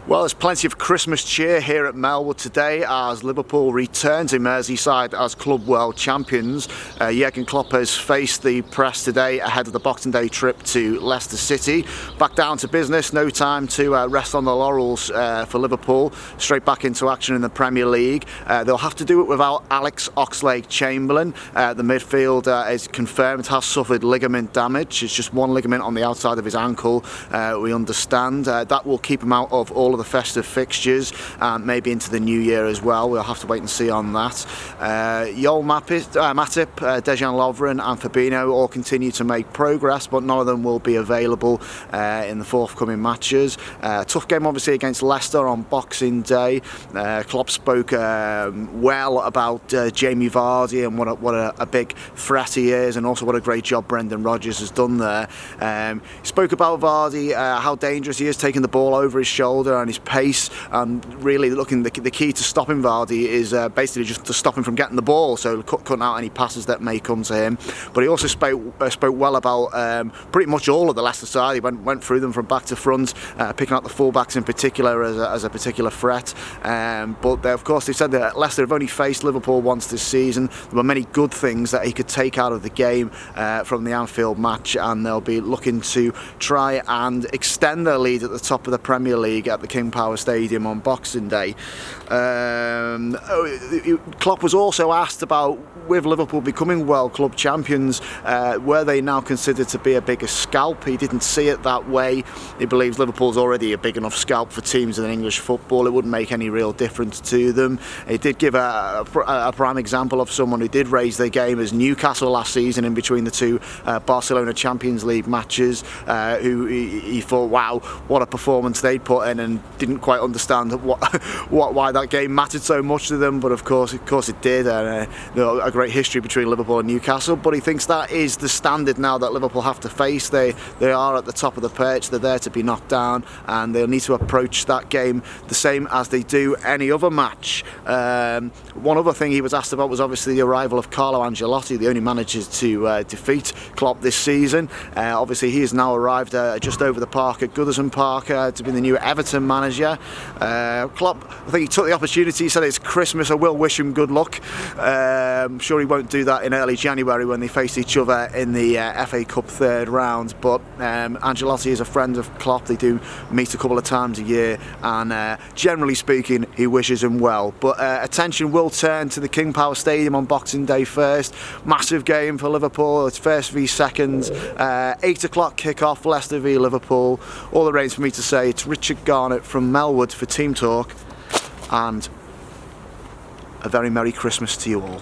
Well, there's plenty of Christmas cheer here at Melwood today as Liverpool return to Merseyside as club world champions. Jurgen Klopp has faced the press today ahead of the Boxing Day trip to Leicester City. Back down to business, no time to rest on the laurels for Liverpool. Straight back into action in the Premier League. They'll have to do it without Alex Oxlade-Chamberlain. The midfielder is confirmed has suffered ligament damage. It's just one ligament on the outside of his ankle, we understand. That will keep him out of all of the festive fixtures and maybe into the new year as well. We'll have to wait and see on that. Joel Matip, Dejan Lovren and Fabinho all continue to make progress, but none of them will be available in the forthcoming matches. Tough game obviously against Leicester on Boxing Day. Klopp spoke well about Jamie Vardy and what a big threat he is, and also what a great job Brendan Rodgers has done there. He spoke about Vardy, how dangerous he is taking the ball over his shoulder and his pace, and really looking the key to stopping Vardy is basically just to stop him from getting the ball, so cutting out any passes that may come to him. But he also spoke well about pretty much all of the Leicester side. He went through them from back to front, picking out the fullbacks in particular as a particular threat. But of course they said that Leicester have only faced Liverpool once this season. There were many good things that he could take out of the game from the Anfield match, and they'll be looking to try and extend their lead at the top of the Premier League at the King Power Stadium on Boxing Day. Klopp was also asked about, with Liverpool becoming World Club champions, were they now considered to be a bigger scalp? He didn't see it that way. He believes Liverpool's already a big enough scalp for teams in English football. It wouldn't make any real difference to them. He did give a prime example of someone who did raise their game as Newcastle last season in between the two Barcelona Champions League matches, who he thought, wow, what a performance they'd put in, and didn't quite understand why that game mattered so much to them. But of course it did. A great history between Liverpool and Newcastle, but he thinks that is the standard now that Liverpool have to face. They are at the top of the perch. They're there to be knocked down, and they'll need to approach that game the same as they do any other match. One other thing he was asked about was obviously the arrival of Carlo Ancelotti, the only manager to defeat Klopp this season. Obviously he has now arrived just over the park at Goodison Park to be the new Everton manager. Klopp, I think he took the opportunity. He said it's Christmas, I will wish him good luck. I'm sure he won't do that in early January when they face each other in the FA Cup third round, but Ancelotti is a friend of Klopp. They do meet a couple of times a year, and generally speaking he wishes him well. But attention will turn to the King Power Stadium on Boxing Day first. Massive game for Liverpool. It's first v second. 8 o'clock kick-off, Leicester v Liverpool. All that remains for me to say, it's Richard Garnett from Melwood for TEAMtalk, and a very Merry Christmas to you all.